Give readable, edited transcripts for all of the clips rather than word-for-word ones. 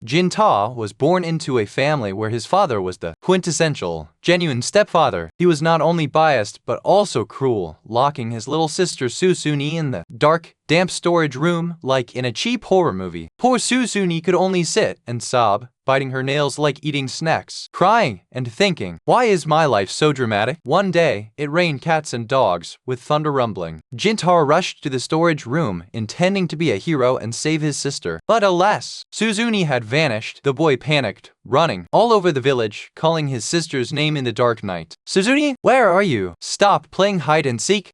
Jin-ta was born into a family where his father was the quintessential, genuine stepfather. He was not only biased but also cruel, locking his little sister Susuni in the dark, damp storage room like in a cheap horror movie. Poor Susuni could only sit and sob, biting her nails like eating snacks, crying and thinking, why is my life so dramatic? One day, it rained cats and dogs, with thunder rumbling. Jin-ta rushed to the storage room, intending to be a hero and save his sister. But alas, Susuni had vanished. The boy panicked, running all over the village, calling his sister's name in the dark night. Susuni, where are you? Stop playing hide and seek.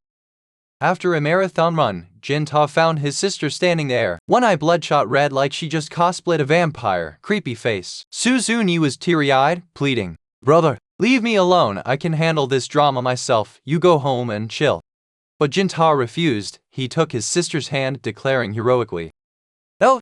After a marathon run, Jin-ta found his sister standing there, one eye bloodshot red like she just cosplayed a vampire, creepy face. Susuni was teary-eyed, pleading, "Brother, leave me alone, I can handle this drama myself, you go home and chill." But Jin-ta refused. He took his sister's hand, declaring heroically, "No,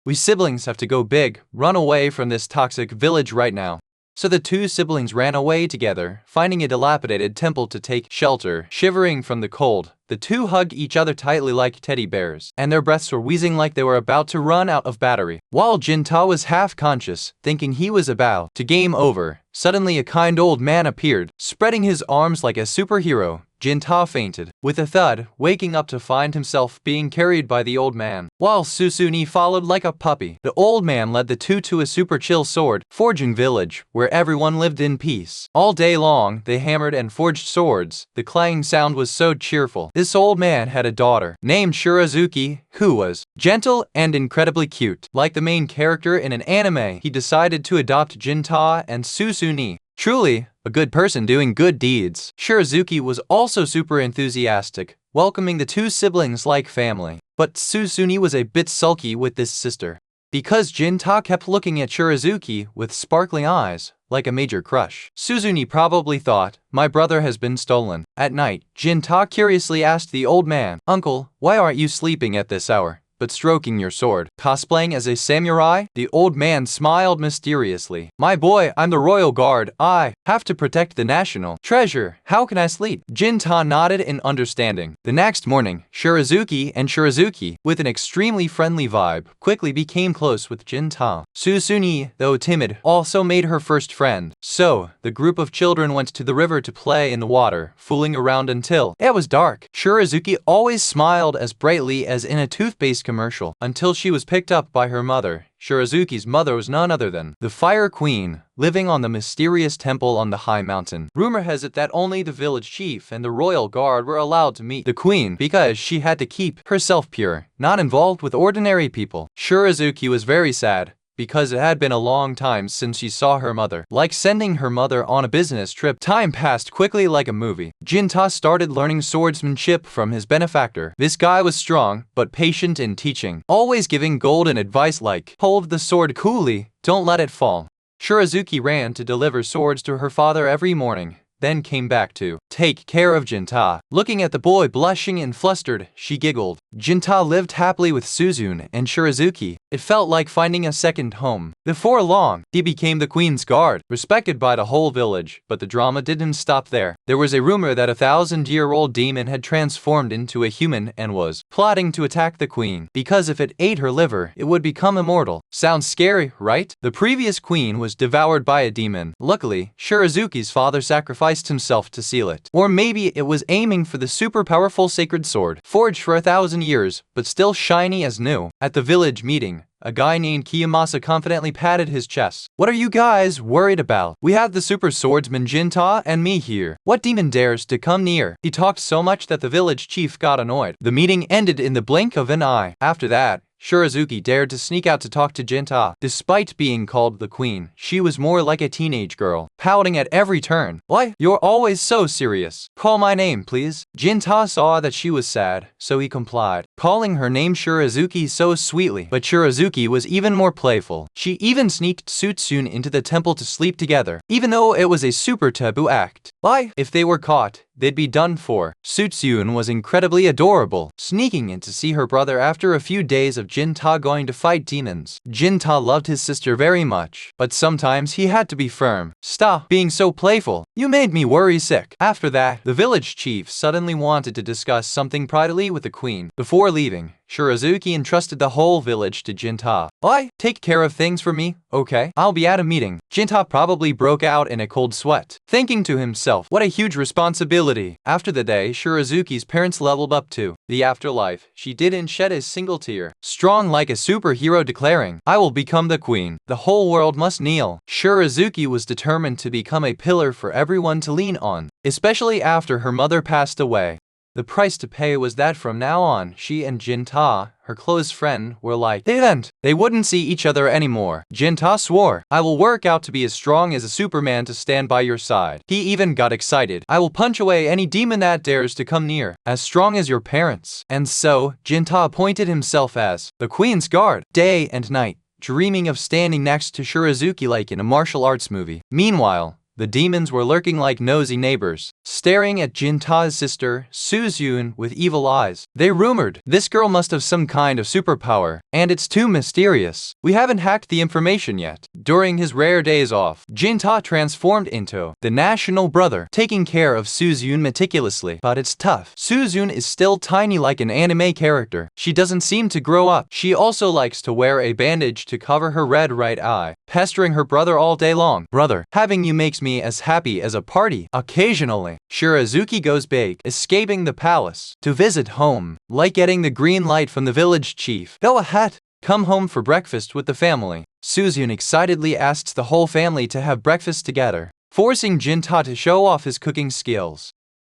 we siblings have to go big, run away from this toxic village right now." So the two siblings ran away together, finding a dilapidated temple to take shelter. Shivering from the cold, the two hugged each other tightly like teddy bears, and their breaths were wheezing like they were about to run out of battery. While Jin-ta was half-conscious, thinking he was about to game over, suddenly a kind old man appeared, spreading his arms like a superhero. Jin-ta fainted, with a thud, waking up to find himself being carried by the old man, while Susuni followed like a puppy. The old man led the two to a super chill sword forging village, where everyone lived in peace. All day long, they hammered and forged swords. The clanging sound was so cheerful. This old man had a daughter, named Shirazuki, who was gentle and incredibly cute. Like the main character in an anime, he decided to adopt Jin-ta and Susuni. Truly, a good person doing good deeds. Shirazuki was also super enthusiastic, welcoming the two siblings like family. But Susuni was a bit sulky with this sister, because Jin-ta kept looking at Shirazuki with sparkling eyes, like a major crush. Susuni probably thought, my brother has been stolen. At night, Jin-ta curiously asked the old man, "Uncle, why aren't you sleeping at this hour, but stroking your sword, cosplaying as a samurai?" The old man smiled mysteriously. "My boy, I'm the royal guard. I have to protect the national treasure. How can I sleep?" Jin-ta nodded in understanding. The next morning, Shirazuki, with an extremely friendly vibe, quickly became close with Jin-ta. Susuni, though timid, also made her first friend. So, the group of children went to the river to play in the water, fooling around until it was dark. Shirazuki always smiled as brightly as in a toothpaste commercial, until she was picked up by her mother. Shirazuki's mother was none other than the Fire Queen, living on the mysterious temple on the high mountain. Rumor has it that only the village chief and the royal guard were allowed to meet the queen because she had to keep herself pure, not involved with ordinary people. Shirazuki was very sad, because it had been a long time since she saw her mother. Like sending her mother on a business trip, time passed quickly like a movie. Jin-ta started learning swordsmanship from his benefactor. This guy was strong, but patient in teaching, always giving golden advice like, hold the sword coolly, don't let it fall. Shirazuki ran to deliver swords to her father every morning, then came back to take care of Jin-ta. Looking at the boy blushing and flustered, she giggled. Jin-ta lived happily with Suzune and Shirazuki. It felt like finding a second home. Before long, he became the queen's guard, respected by the whole village. But the drama didn't stop there. There was a rumor that a 1,000-year-old demon had transformed into a human and was plotting to attack the queen, because if it ate her liver, it would become immortal. Sounds scary, right? The previous queen was devoured by a demon. Luckily, Shirazuki's father sacrificed himself to seal it. Or maybe it was aiming for the super powerful sacred sword, forged for 1,000 years, but still shiny as new. At the village meeting, a guy named Kiyomasa confidently patted his chest. "What are you guys worried about? We have the super swordsman Jin-ta and me here. What demon dares to come near?" He talked so much that the village chief got annoyed. The meeting ended in the blink of an eye. After that, Shirazuki dared to sneak out to talk to Jin-ta. Despite being called the queen, she was more like a teenage girl, pouting at every turn. "Why, you're always so serious. Call my name, please." Jin-ta saw that she was sad, so he complied, calling her name Shirazuki so sweetly. But Shirazuki was even more playful. She even sneaked Sutsune into the temple to sleep together, even though it was a super taboo act. Why? If they were caught, they'd be done for. Sutsune was incredibly adorable, sneaking in to see her brother after a few days of Jin-ta going to fight demons. Jin-ta loved his sister very much, but sometimes he had to be firm. "Stop being so playful. You made me worry sick." After that, the village chief suddenly wanted to discuss something privately with the queen. Before leaving, Shirazuki entrusted the whole village to Jinta. "Oi, take care of things for me, okay? I'll be at a meeting." Jinta probably broke out in a cold sweat, thinking to himself, what a huge responsibility. After the day Shirazuki's parents leveled up to the afterlife, she didn't shed a single tear, strong like a superhero declaring, "I will become the queen. The whole world must kneel." Shirazuki was determined to become a pillar for everyone to lean on, especially after her mother passed away. The price to pay was that from now on, she and Jinta, her close friend, were like they wouldn't see each other anymore. Jinta swore, "I will work out to be as strong as a Superman to stand by your side." He even got excited. "I will punch away any demon that dares to come near, as strong as your parents." And so, Jinta appointed himself as the Queen's Guard, day and night, dreaming of standing next to Shirazuki like in a martial arts movie. Meanwhile, the demons were lurking like nosy neighbors, staring at Jinta's sister, Suzyun, with evil eyes. They rumored, "This girl must have some kind of superpower, and it's too mysterious. We haven't hacked the information yet." During his rare days off, Jinta transformed into the national brother, taking care of Suzyun meticulously. But it's tough. Suzyun is still tiny like an anime character. She doesn't seem to grow up. She also likes to wear a bandage to cover her red right eye, pestering her brother all day long. "Brother, having you makes me as happy as a party." Occasionally, Shirazuki goes big, escaping the palace to visit home, like getting the green light from the village chief. "Go ahead, come home for breakfast with the family." Suzyun excitedly asks the whole family to have breakfast together, forcing Jinta to show off his cooking skills.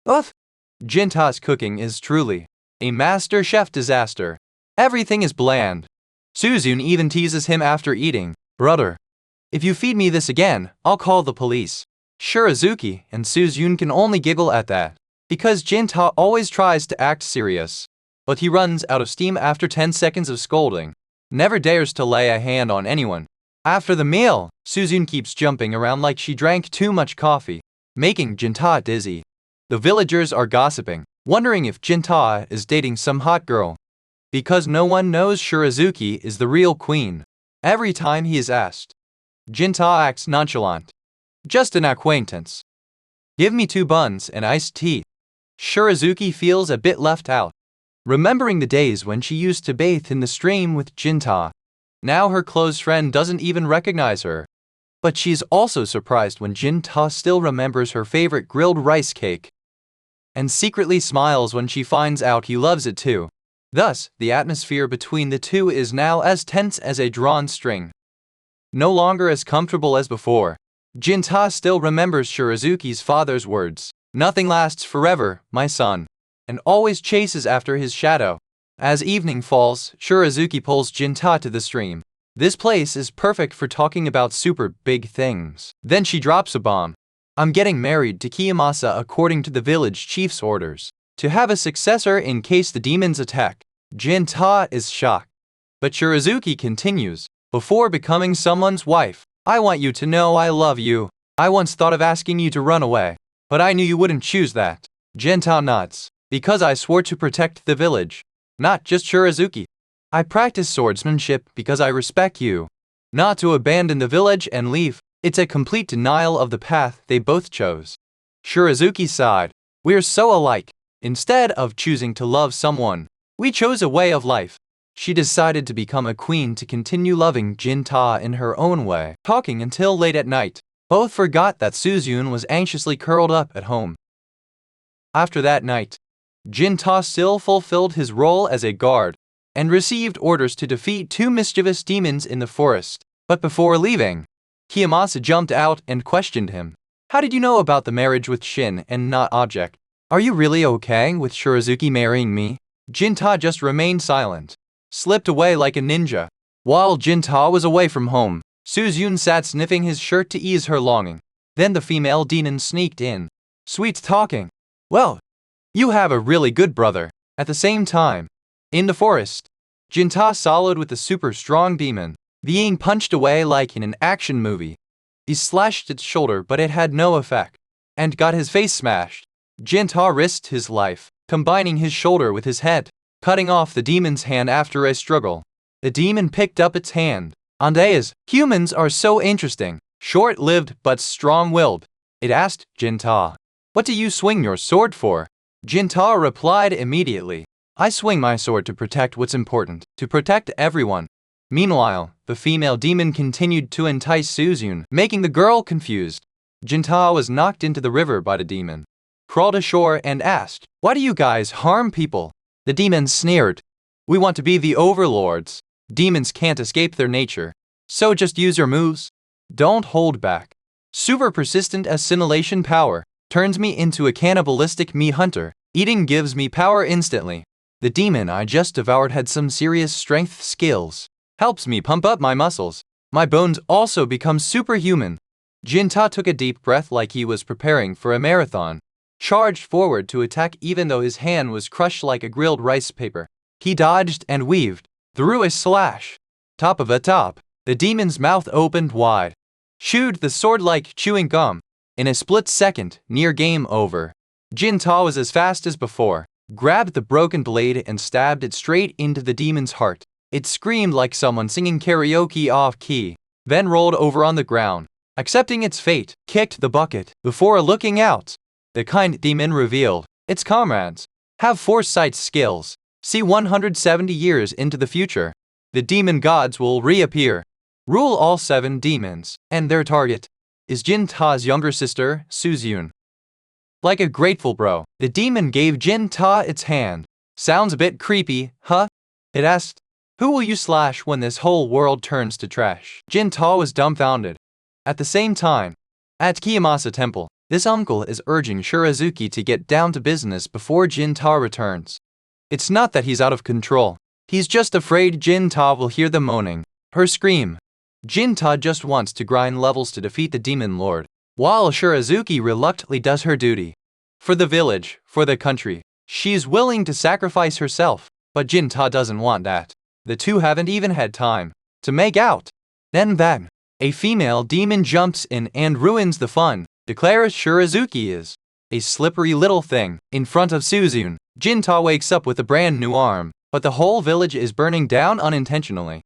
Oof! Jinta's cooking is truly a master chef disaster. Everything is bland. Suzyun even teases him after eating. "Brother, if you feed me this again, I'll call the police." Shirazuki and Suzyun can only giggle at that, because Jinta always tries to act serious. But he runs out of steam after 10 seconds of scolding, never dares to lay a hand on anyone. After the meal, Suzyun keeps jumping around like she drank too much coffee, making Jinta dizzy. The villagers are gossiping, wondering if Jinta is dating some hot girl, because no one knows Shirazuki is the real queen. Every time he is asked, Jinta acts nonchalant. "Just an acquaintance. Give me 2 buns and iced tea." Shirazuki feels a bit left out, remembering the days when she used to bathe in the stream with Jinta. Now her close friend doesn't even recognize her. But she's also surprised when Jinta still remembers her favorite grilled rice cake, and secretly smiles when she finds out he loves it too. Thus, the atmosphere between the two is now as tense as a drawn string, no longer as comfortable as before. Jinta still remembers Shirazuki's father's words, "Nothing lasts forever, my son," and always chases after his shadow. As evening falls, Shirazuki pulls Jinta to the stream. This place is perfect for talking about super big things. Then she drops a bomb. "I'm getting married to Kiyomasa according to the village chief's orders, to have a successor in case the demons attack." Jinta is shocked. But Shirazuki continues, "Before becoming someone's wife, I want you to know I love you. I once thought of asking you to run away, but I knew you wouldn't choose that." Jinta nods. "Because I swore to protect the village, not just Shirazuki. I practice swordsmanship because I respect you, not to abandon the village and leave." It's a complete denial of the path they both chose. Shirazuki sighed. "We're so alike. Instead of choosing to love someone, we chose a way of life." She decided to become a queen to continue loving Jinta in her own way, talking until late at night. Both forgot that Suzyun was anxiously curled up at home. After that night, Jinta still fulfilled his role as a guard, and received orders to defeat 2 mischievous demons in the forest. But before leaving, Kiyomasa jumped out and questioned him. "How did you know about the marriage with Shin and not Object? Are you really okay with Shirazuki marrying me?" Jinta just remained silent, slipped away like a ninja. While Jinta was away from home, Suzyun sat sniffing his shirt to ease her longing. Then the female demon sneaked in. Sweet talking. "Well, you have a really good brother." At the same time, in the forest, Jinta soloed with the super strong demon, being punched away like in an action movie. He slashed its shoulder but it had no effect, and got his face smashed. Jinta risked his life, combining his shoulder with his head, cutting off the demon's hand after a struggle. The demon picked up its hand. "Andreas, humans are so interesting, short-lived but strong-willed." It asked Jinta, "What do you swing your sword for?" Jinta replied immediately, I swing my sword to protect what's important, to protect everyone. Meanwhile, the female demon continued to entice Suzune, making the girl confused. Jinta was knocked into the river by the demon, crawled ashore and asked, "Why do you guys harm people?" The demon sneered, "We want to be the overlords. Demons can't escape their nature, so just use your moves. Don't hold back." Super persistent assimilation power turns me into a cannibalistic meat hunter. Eating gives me power instantly. The demon I just devoured had some serious strength skills. Helps me pump up my muscles. My bones also become superhuman. Jinta took a deep breath like he was preparing for a marathon. Charged forward to attack even though his hand was crushed like a grilled rice paper. He dodged and weaved through a slash. Top of a top, the demon's mouth opened wide. Chewed the sword like chewing gum. In a split second, near game over. Jinta was as fast as before, grabbed the broken blade and stabbed it straight into the demon's heart. It screamed like someone singing karaoke off-key, then rolled over on the ground. Accepting its fate, kicked the bucket. Before looking out, the kind demon revealed, its comrades have foresight skills. See 170 years into the future. The demon gods will reappear, rule all 7 demons, and their target is Jinta's younger sister, Suzune. Like a grateful bro, the demon gave Jinta its hand. Sounds a bit creepy, huh? It asked. Who will you slash when this whole world turns to trash? Jinta was dumbfounded. At the same time, at Kiyomasa Temple, this uncle is urging Shirazuki to get down to business before Jinta returns. It's not that he's out of control. He's just afraid Jinta will hear the moaning, her scream. Jinta just wants to grind levels to defeat the demon lord, while Shirazuki reluctantly does her duty. For the village, for the country, she's willing to sacrifice herself, but Jinta doesn't want that. The two haven't even had time to make out. Then, a female demon jumps in and ruins the fun, declares Shirazuki is a slippery little thing. In front of Suzune, Jinta wakes up with a brand new arm, but the whole village is burning down unintentionally.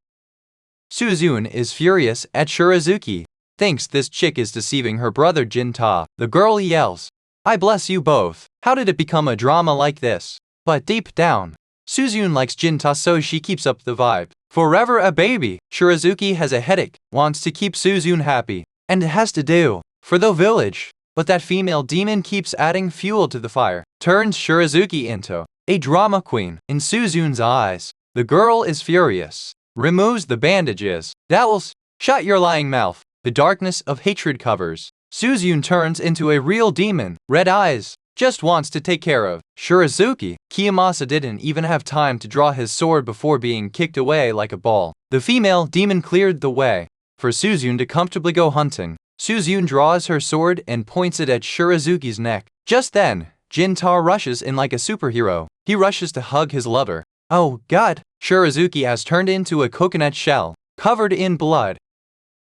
Suzune is furious at Shirazuki, thinks this chick is deceiving her brother Jinta. The girl yells, "I bless you both. How did it become a drama like this?" But deep down, Suzune likes Jinta, so she keeps up the vibe. Forever a baby. Shirazuki has a headache, wants to keep Suzune happy, and it has to do for the village. But that female demon keeps adding fuel to the fire, turns Shirazuki into a drama queen. In Suzune's eyes, the girl is furious, removes the bandages. Dowels, shut your lying mouth. The darkness of hatred covers. Suzune turns into a real demon, red eyes, just wants to take care of Shirazuki. Kiyomasa didn't even have time to draw his sword before being kicked away like a ball. The female demon cleared the way for Suzune to comfortably go hunting. Suzune draws her sword and points it at Shirazuki's neck. Just then, Jinta rushes in like a superhero. He rushes to hug his lover. Oh God! Shirazuki has turned into a coconut shell, covered in blood.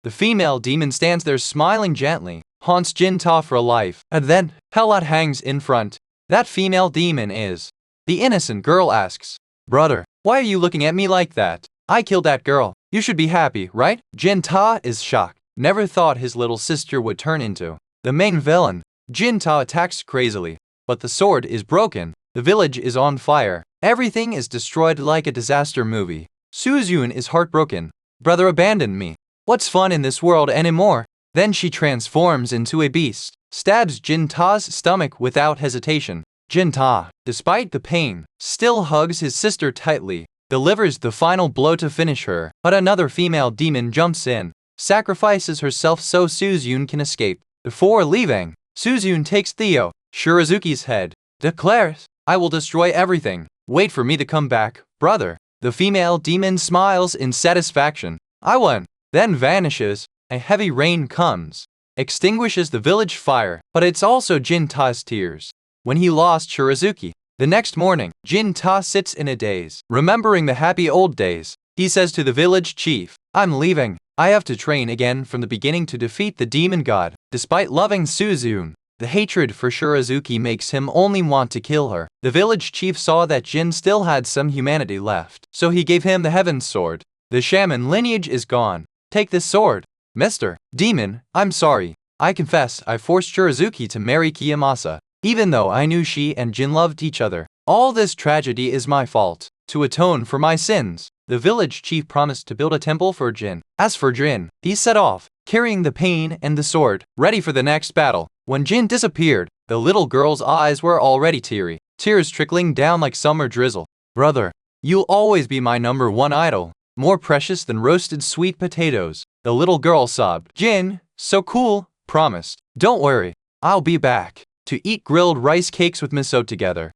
The female demon stands there smiling gently, haunts Jinta for life, and then, Hellot hangs in front. That female demon is. The innocent girl asks, "Brother, why are you looking at me like that? I killed that girl. You should be happy, right?" Jinta is shocked. Never thought his little sister would turn into the main villain. Jinta attacks crazily, but the sword is broken. The village is on fire. Everything is destroyed like a disaster movie. Suzune is heartbroken. Brother abandoned me. What's fun in this world anymore? Then she transforms into a beast, stabs Jinta's stomach without hesitation. Jinta, despite the pain, still hugs his sister tightly, delivers the final blow to finish her. But another female demon jumps in, sacrifices herself so Suzune can escape. Before leaving, Suzune takes Theo, Shirazuki's head, declares, "I will destroy everything. Wait for me to come back, brother." The female demon smiles in satisfaction. "I won," then vanishes. A heavy rain comes, extinguishes the village fire, but it's also Jinta's tears when he lost Shirazuki. The next morning, Jinta sits in a daze, remembering the happy old days. He says to the village chief, "I'm leaving. I have to train again from the beginning to defeat the demon god." Despite loving Suzune, the hatred for Shirazuki makes him only want to kill her. The village chief saw that Jin still had some humanity left, so he gave him the Heaven's Sword. The shaman lineage is gone. Take this sword. Mr. Demon, I'm sorry. I confess I forced Shirazuki to marry Kiyomasa, even though I knew she and Jin loved each other. All this tragedy is my fault. To atone for my sins, the village chief promised to build a temple for Jin. As for Jin, he set off, carrying the pain and the sword, ready for the next battle. When Jin disappeared, the little girl's eyes were already teary, tears trickling down like summer drizzle. Brother, you'll always be my #1 idol, more precious than roasted sweet potatoes. The little girl sobbed. Jin, so cool, promised. Don't worry, I'll be back to eat grilled rice cakes with miso together.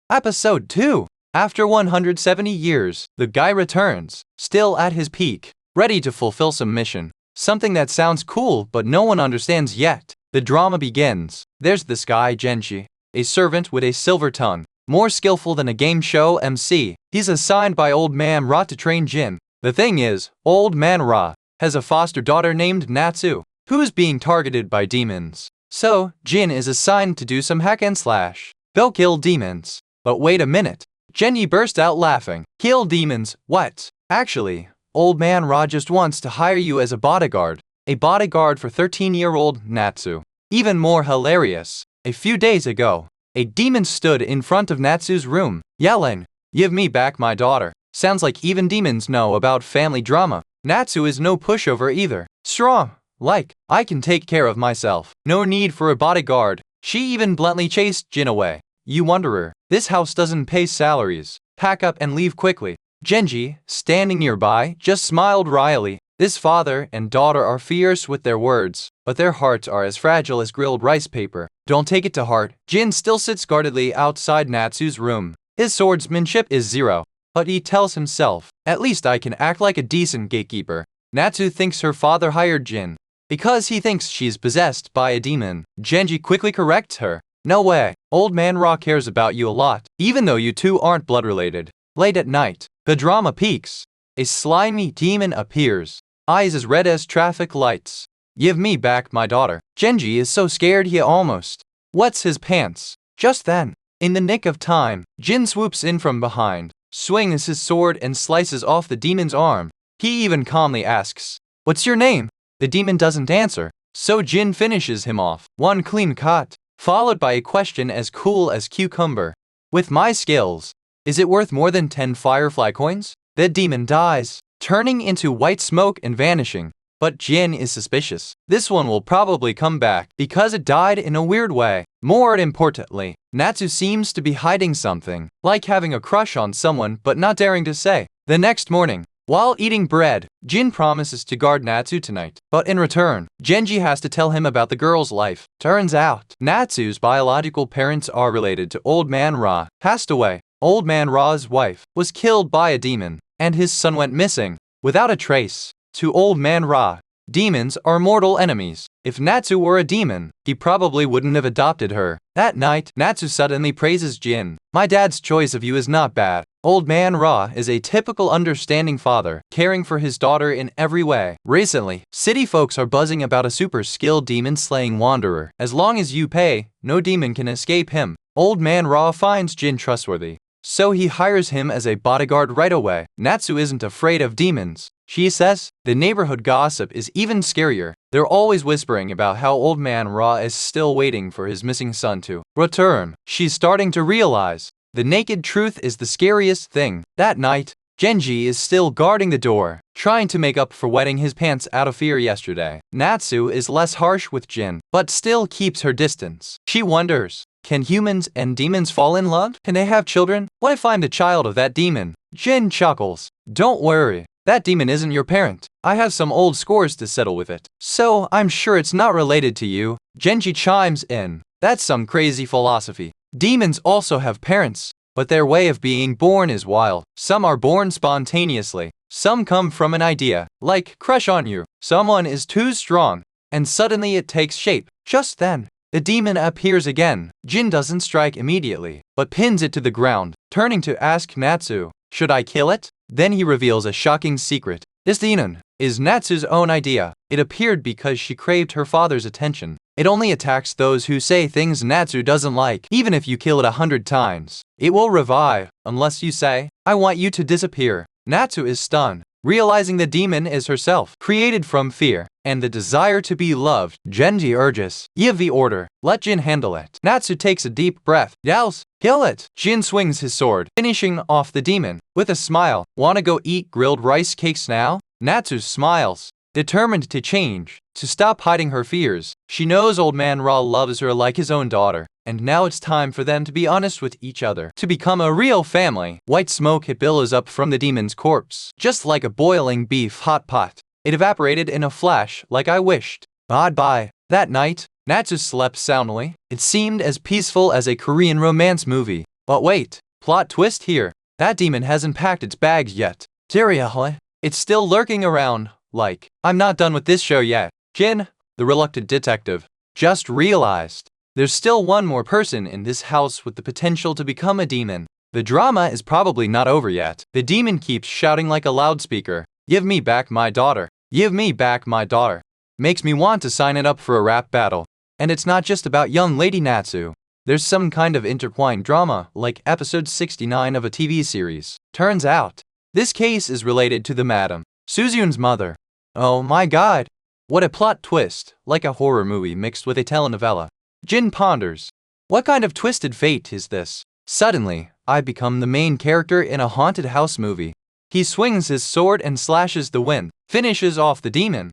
Episode 2. After 170 years, the guy returns, still at his peak, ready to fulfill some mission. Something that sounds cool but no one understands yet. The drama begins. There's this guy Genji, a servant with a silver tongue, more skillful than a game show MC. He's assigned by Old Man Ra to train Jin. The thing is, Old Man Ra has a foster daughter named Natsu, who is being targeted by demons. So, Jin is assigned to do some hack and slash. They'll kill demons. But wait a minute. Genji burst out laughing. Kill demons? What? Actually, Old Man Ra just wants to hire you as a bodyguard. A bodyguard for 13-year-old Natsu. Even more hilarious. A few days ago, a demon stood in front of Natsu's room, yelling, "Give me back my daughter." Sounds like even demons know about family drama. Natsu is no pushover either. Strong. Like, I can take care of myself. No need for a bodyguard. She even bluntly chased Jin away. You wanderer, this house doesn't pay salaries. Pack up and leave quickly. Genji, standing nearby, just smiled wryly. This father and daughter are fierce with their words, but their hearts are as fragile as grilled rice paper. Don't take it to heart. Jin still sits guardedly outside Natsu's room. His swordsmanship is 0. But he tells himself, at least I can act like a decent gatekeeper. Natsu thinks her father hired Jin because he thinks she's possessed by a demon. Genji quickly corrects her. No way. Old Man Ra cares about you a lot, even though you two aren't blood related. Late at night, the drama peaks. A slimy demon appears, eyes as red as traffic lights. Give me back my daughter. Genji is so scared he almost wets his pants. Just then, in the nick of time, Jin swoops in from behind, swings his sword and slices off the demon's arm. He even calmly asks, "What's your name?" The demon doesn't answer, so Jin finishes him off. One clean cut, followed by a question as cool as cucumber. With my skills, is it worth more than 10 firefly coins? The demon dies, turning into white smoke and vanishing. But Jin is suspicious. This one will probably come back because it died in a weird way. More importantly, Natsu seems to be hiding something, like having a crush on someone but not daring to say. The next morning, while eating bread, Jin promises to guard Natsu tonight. But in return, Genji has to tell him about the girl's life. Turns out, Natsu's biological parents are related to Old Man Ra. Passed away. Old Man Ra's wife was killed by a demon, and his son went missing, without a trace. To Old Man Ra, demons are mortal enemies. If Natsu were a demon, he probably wouldn't have adopted her. That night, Natsu suddenly praises Jin. My dad's choice of you is not bad. Old Man Ra is a typical understanding father, caring for his daughter in every way. Recently, city folks are buzzing about a super skilled demon-slaying wanderer. As long as you pay, no demon can escape him. Old Man Ra finds Jin trustworthy, so he hires him as a bodyguard right away. Natsu isn't afraid of demons. She says, the neighborhood gossip is even scarier. They're always whispering about how Old Man Ra is still waiting for his missing son to return. She's starting to realize the naked truth is the scariest thing. That night, Genji is still guarding the door, trying to make up for wetting his pants out of fear yesterday. Natsu is less harsh with Jin, but still keeps her distance. She wonders, can humans and demons fall in love? Can they have children? What if I'm the child of that demon? Jin chuckles. Don't worry. That demon isn't your parent. I have some old scores to settle with it. So, I'm sure it's not related to you. Genji chimes in. That's some crazy philosophy. Demons also have parents, but their way of being born is wild. Some are born spontaneously. Some come from an idea, like crush on you. Someone is too strong, and suddenly it takes shape. Just then, the demon appears again. Jin doesn't strike immediately, but pins it to the ground, turning to ask Natsu, should I kill it? Then he reveals a shocking secret. This demon is Natsu's own idea. It appeared because she craved her father's attention. It only attacks those who say things Natsu doesn't like. Even if you kill it 100 times, it will revive, unless you say, I want you to disappear. Natsu is stunned. Realizing the demon is herself, created from fear and the desire to be loved, Genji urges, "Give the order, let Jin handle it." Natsu takes a deep breath, yells, "Kill it!" Jin swings his sword, finishing off the demon. With a smile, "Wanna go eat grilled rice cakes now?" Natsu smiles, determined to change, to stop hiding her fears. She knows old man Ra loves her like his own daughter, and now it's time for them to be honest with each other, to become a real family. White smoke billows up from the demon's corpse, just like a boiling beef hot pot. It evaporated in a flash, like I wished. Bye. That night, Natsu slept soundly. It seemed as peaceful as a Korean romance movie. But wait, plot twist here. That demon hasn't packed its bags yet. Seriously? It's still lurking around, like, I'm not done with this show yet. Jin, the reluctant detective, just realized there's still one more person in this house with the potential to become a demon. The drama is probably not over yet. The demon keeps shouting like a loudspeaker, "Give me back my daughter. Give me back my daughter." Makes me want to sign it up for a rap battle. And it's not just about young lady Natsu. There's some kind of intertwined drama, like episode 69 of a TV series. Turns out, this case is related to the Madam Suzyun's mother. Oh my god. What a plot twist, like a horror movie mixed with a telenovela. Jin ponders, what kind of twisted fate is this? Suddenly, I become the main character in a haunted house movie. He swings his sword and slashes the wind, finishes off the demon.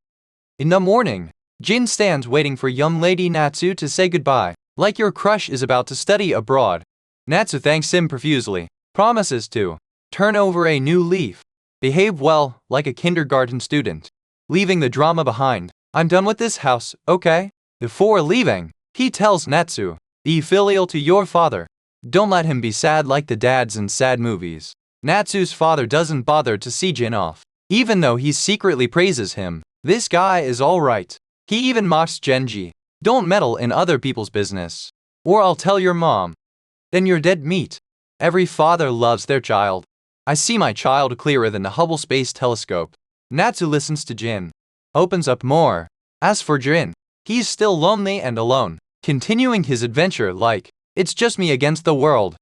In the morning, Jin stands waiting for young lady Natsu to say goodbye, like your crush is about to study abroad. Natsu thanks him profusely, promises to turn over a new leaf, behave well like a kindergarten student, leaving the drama behind. I'm done with this house, okay? Before leaving, he tells Natsu, be filial to your father. Don't let him be sad like the dads in sad movies. Natsu's father doesn't bother to see Jin off, even though he secretly praises him. This guy is alright. He even mocks Genji. Don't meddle in other people's business, or I'll tell your mom. Then you're dead meat. Every father loves their child. I see my child clearer than the Hubble Space Telescope. Natsu listens to Jin, opens up more. As for Jin, he's still lonely and alone, continuing his adventure like, it's just me against the world.